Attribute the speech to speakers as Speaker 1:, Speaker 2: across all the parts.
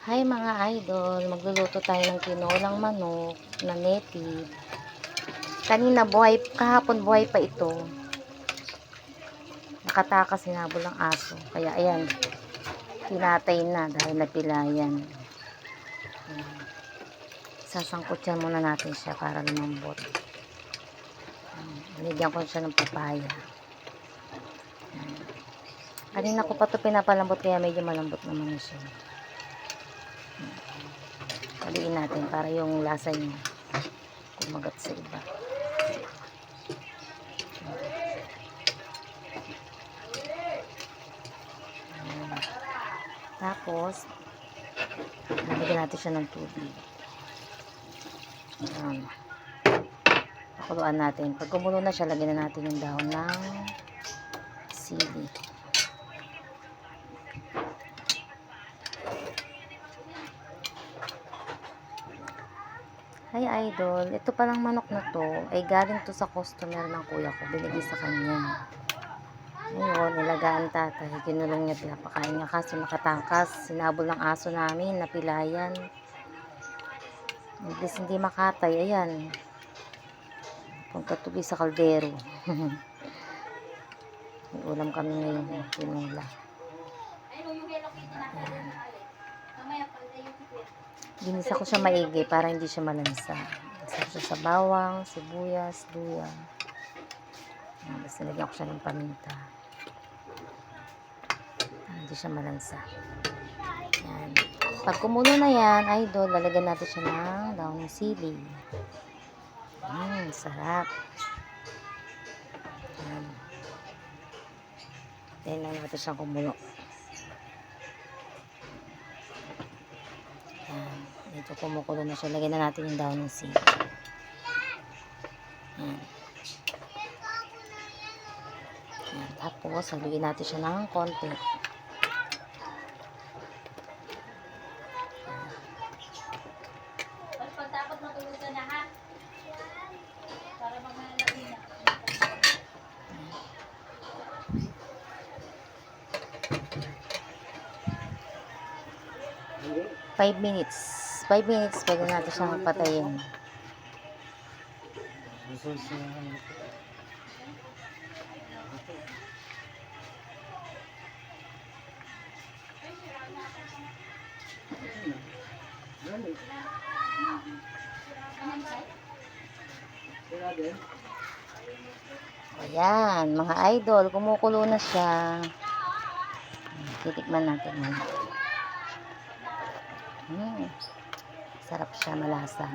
Speaker 1: Hi mga idol, magluluto tayo ng tinolang manok na native. Kahapon buhay pa ito. Nakatakas, sinabol ng aso. Kaya ayan, tinatay na dahil napilayan. Sasangkutyan muna natin siya para lumambot. Binigyan ko siya ng papaya. Kanina ko pa ito pinapalambot kaya medyo malambot naman siya. Haliin natin para yung lasa niya kumagat sa iba. Tapos lagyan natin siya ng tubig. Pakuluan natin. Pag kumulo na siya, lagyan na natin yung dahon ng sili. Hi idol, ito palang manok na to ay galing to sa customer ng kuya ko, binigay sa kanya. Ngayon, nilagaan tatay, kinulong niya, pinapakain niya kaso nakatakas, sinabol ng aso namin, napilayan. Imbis hindi makatay, ayan. Punta tuloy sa kaldero. May ulam kami ngayon, tinola. Ginisa ko siya maigi para hindi siya malansa. Isa ko siya sa bawang, sibuyas, luya. Basta nilagyan ko siya ng paminta. Hindi siya malansa. Yan. Pag kumulo na yan, idol, lalagyan natin siya ng dahon ng sili. Sarap. Yan. Yan lang natin siyang kumulo. Yan. Ito kumukulo na siya. Lagyan na natin yung dahon ng sili. Yan. Yan. Tapos, haluin natin siya ng konti.
Speaker 2: Dapat matulog ka na ha. Para mamaya na rin.
Speaker 1: 5 minutes. 5 minutes, pwede natin siyang patayin. Ayan, mga idol, kumukulo na siya. Titikman natin. Sarap siya, malasa.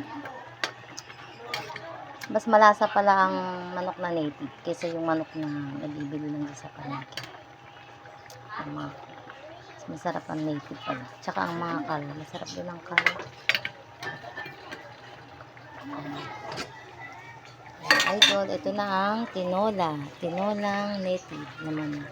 Speaker 1: Mas malasa pala ang manok na native kaysa yung manok na nabibili lang sa palengke. Mas masarap ang native pala. Tsaka ang mga kal, masarap din ang kal. Idol, ito na ang tinolang native naman.